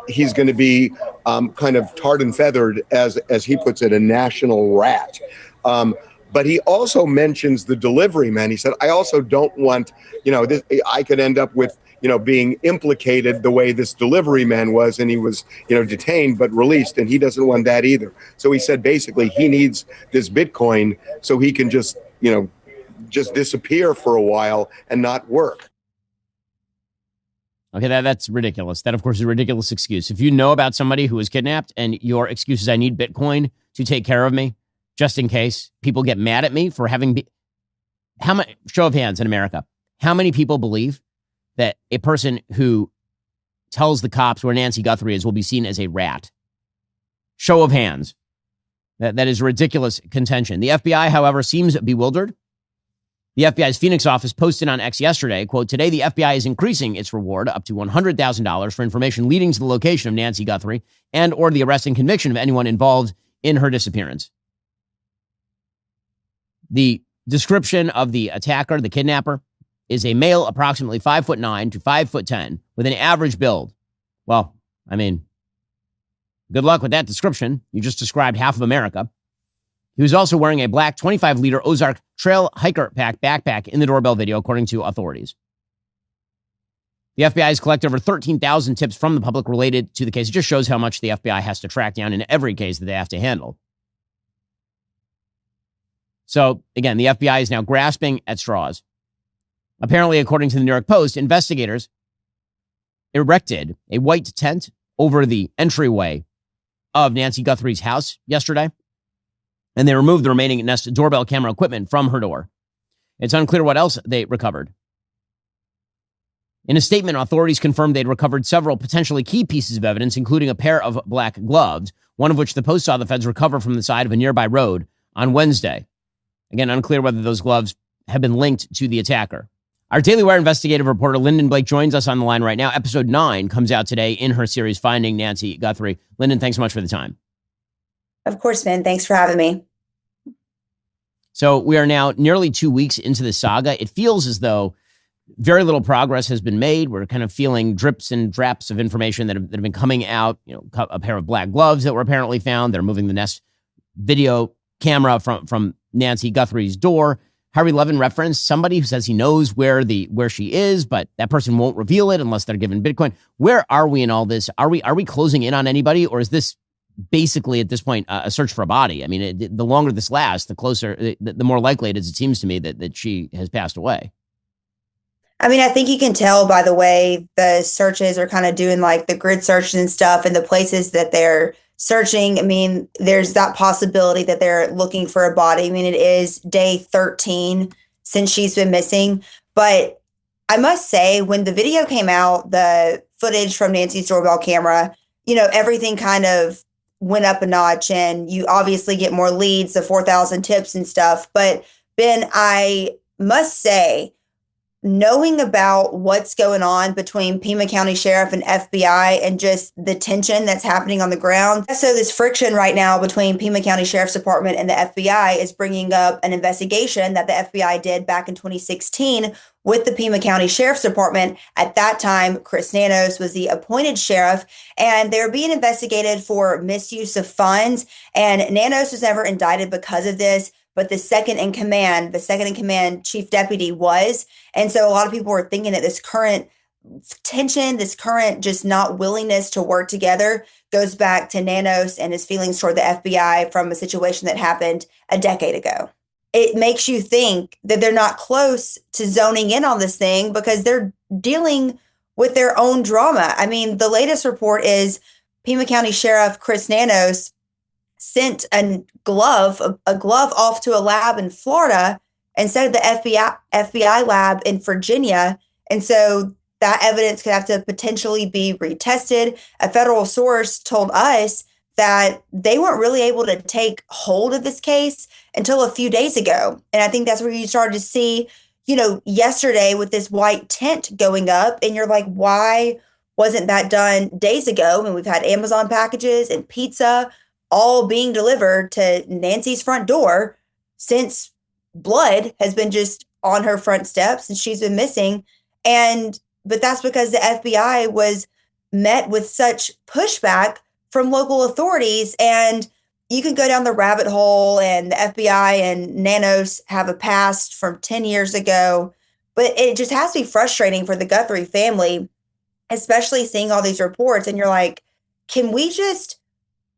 he's going to be kind of tarred and feathered, as he puts it, a national rat. But he also mentions the delivery man. He said, I also don't want, this, I could end up with, being implicated the way this delivery man was, and he was, detained but released, and he doesn't want that either. So he said, basically, he needs this Bitcoin so he can just disappear for a while and not work. Okay, that's ridiculous. That, of course, is a ridiculous excuse. If you know about somebody who was kidnapped and your excuse is I need Bitcoin to take care of me, just in case people get mad at me for having... How many, show of hands in America, how many people believe that a person who tells the cops where Nancy Guthrie is will be seen as a rat? Show of hands. That is ridiculous contention. The FBI, however, seems bewildered. The FBI's Phoenix office posted on X yesterday, quote, today the FBI is increasing its reward up to $100,000 for information leading to the location of Nancy Guthrie and or the arrest and conviction of anyone involved in her disappearance. The description of the attacker, the kidnapper, is a male approximately 5'9" to 5'10" with an average build. Well, I mean, good luck with that description. You just described half of America. He was also wearing a black 25-liter Ozark Trail Hiker Pack backpack in the doorbell video, according to authorities. The FBI has collected over 13,000 tips from the public related to the case. It just shows how much the FBI has to track down in every case that they have to handle. So, again, the FBI is now grasping at straws. Apparently, according to the New York Post, investigators erected a white tent over the entryway of Nancy Guthrie's house yesterday, and they removed the remaining Nest doorbell camera equipment from her door. It's unclear what else they recovered. In a statement, authorities confirmed they'd recovered several potentially key pieces of evidence, including a pair of black gloves, one of which the Post saw the feds recover from the side of a nearby road on Wednesday. Again, unclear whether those gloves have been linked to the attacker. Our Daily Wire investigative reporter Lynden Blake joins us on the line right now. Episode 9 comes out today in her series, Finding Nancy Guthrie. Lynden, thanks so much for the time. Of course, man. Thanks for having me. So we are now nearly 2 weeks into the saga. It feels as though very little progress has been made. We're kind of feeling drips and draps of information that have been coming out. You know, a pair of black gloves that were apparently found. They're moving the Nest video camera from Nancy Guthrie's door. Harvey Levin referenced somebody who says he knows where she is, but that person won't reveal it unless they're given Bitcoin. Where are we in all this? Are we closing in on anybody, or is this basically at this point a search for a body? I mean, the longer this lasts, the closer, the more likely it is, it seems to me, that she has passed away. I mean, I think you can tell by the way the searches are kind of doing like the grid searches and stuff, and the places that they're searching. I mean, there's that possibility that they're looking for a body. I mean, it is day 13 since she's been missing. But I must say, when the video came out, the footage from Nancy's doorbell camera, you know, everything kind of went up a notch, and you obviously get more leads, the 4,000 tips and stuff. But Ben, I must say, knowing about what's going on between Pima County Sheriff and FBI and just the tension that's happening on the ground. So this friction right now between Pima County Sheriff's Department and the FBI is bringing up an investigation that the FBI did back in 2016 with the Pima County Sheriff's Department. At that time, Chris Nanos was the appointed sheriff, and they're being investigated for misuse of funds. And Nanos was never indicted because of this, but the second in command chief deputy was. And so a lot of people were thinking that this current tension, this current just not willingness to work together goes back to Nanos and his feelings toward the FBI from a situation that happened a decade ago. It makes you think that they're not close to zoning in on this thing because they're dealing with their own drama. I mean, the latest report is Pima County Sheriff Chris Nanos sent a glove off to a lab in Florida instead of the FBI lab in Virginia. And so that evidence could have to potentially be retested. A federal source told us that they weren't really able to take hold of this case until a few days ago. And I think that's where you started to see, you know, yesterday with this white tent going up, and you're like, why wasn't that done days ago? And we've had Amazon packages and pizza all being delivered to Nancy's front door since blood has been just on her front steps and she's been missing. But that's because the FBI was met with such pushback from local authorities. And you can go down the rabbit hole, and the FBI and Nanos have a past from 10 years ago. But it just has to be frustrating for the Guthrie family, especially seeing all these reports. And you're like, can we just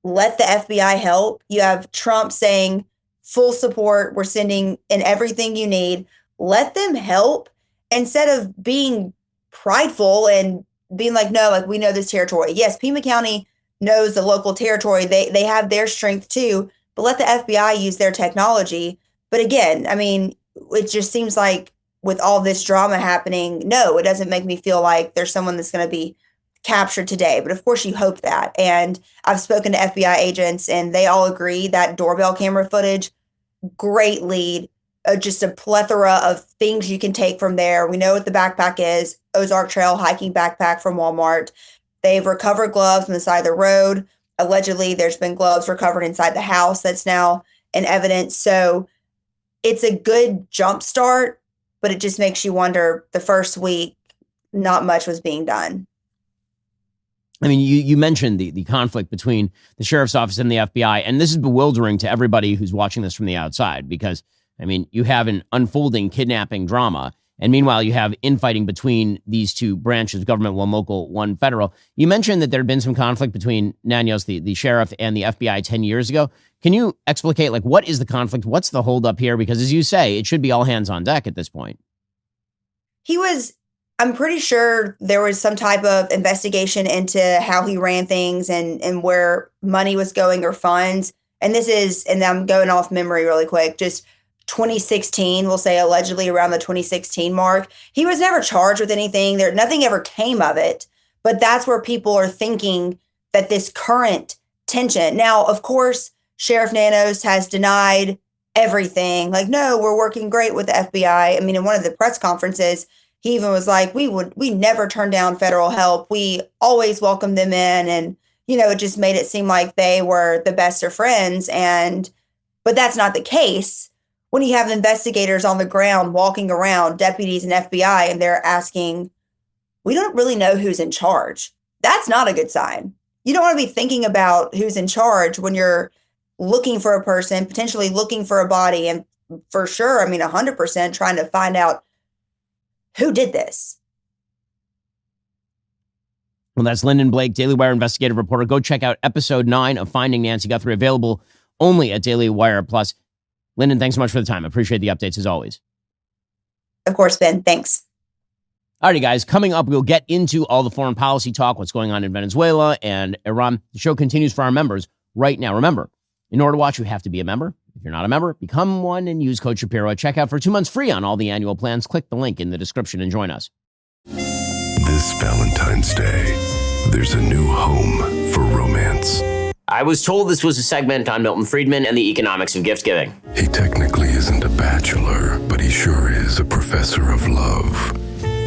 let the FBI help? You have Trump saying full support. We're sending in everything you need. Let them help instead of being prideful and being like, no, like we know this territory. Yes, Pima County knows the local territory. They have their strength too, but let the FBI use their technology. But again, I mean, it just seems like with all this drama happening, no, it doesn't make me feel like there's someone that's going to be captured today. But of course you hope that. And I've spoken to FBI agents and they all agree that doorbell camera footage, great lead, just a plethora of things you can take from there. We know what the backpack is, Ozark Trail hiking backpack from Walmart. They've recovered gloves on the side of the road. Allegedly, there's been gloves recovered inside the house that's now in evidence. So it's a good jump start, but it just makes you wonder the first week, not much was being done. I mean, you mentioned the conflict between the sheriff's office and the FBI, and this is bewildering to everybody who's watching this from the outside because, I mean, you have an unfolding kidnapping drama, and meanwhile, you have infighting between these two branches, government, one local, one federal. You mentioned that there had been some conflict between Nanios, the sheriff, and the FBI 10 years ago. Can you explicate, like, what is the conflict? What's the holdup here? Because as you say, it should be all hands on deck at this point. I'm pretty sure there was some type of investigation into how he ran things and where money was going or funds. And I'm going off memory really quick, just 2016, we'll say allegedly around the 2016 mark. He was never charged with anything. Nothing ever came of it. But that's where people are thinking that this current tension. Now, of course, Sheriff Nanos has denied everything. Like, no, we're working great with the FBI. I mean, in one of the press conferences, he even was like, we never turn down federal help. We always welcome them in. And, it just made it seem like they were the best of friends. But that's not the case. When you have investigators on the ground walking around, deputies and FBI, and they're asking, we don't really know who's in charge. That's not a good sign. You don't want to be thinking about who's in charge when you're looking for a person, potentially looking for a body, and for sure, 100% trying to find out who did this. Well, that's Lynden Blake, Daily Wire investigative reporter. Go check out episode 9 of Finding Nancy Guthrie, available only at Daily Wire Plus. Lynden, thanks so much for the time. I appreciate the updates as always. Of course, Ben. Thanks. Alrighty, guys. Coming up, we'll get into all the foreign policy talk, what's going on in Venezuela and Iran. The show continues for our members right now. Remember, in order to watch, you have to be a member. If you're not a member, become one and use code Shapiro at checkout for 2 months free on all the annual plans. Click the link in the description and join us. This Valentine's Day, there's a new home for romance. I was told this was a segment on Milton Friedman and the economics of gift giving. He technically isn't a bachelor, but he sure is a professor of love.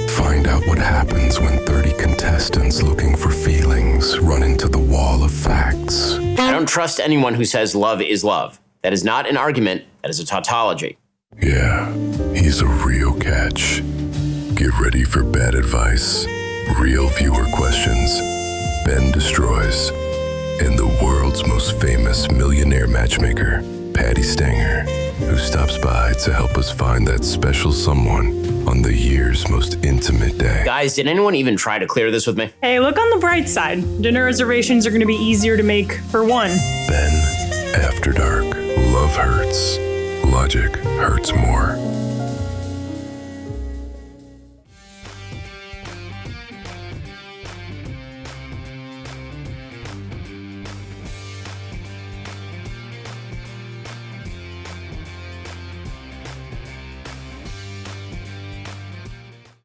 Find out what happens when 30 contestants looking for feelings run into the wall of facts. I don't trust anyone who says love is love. That is not an argument. That is a tautology. Yeah, he's a real catch. Get ready for bad advice, real viewer questions, Ben destroys, and the world's most famous millionaire matchmaker, Patty Stanger, who stops by to help us find that special someone on the year's most intimate day. Guys, did anyone even try to clear this with me? Hey, look on the bright side. Dinner reservations are going to be easier to make for one. Ben, After Dark. Love hurts. Logic hurts more.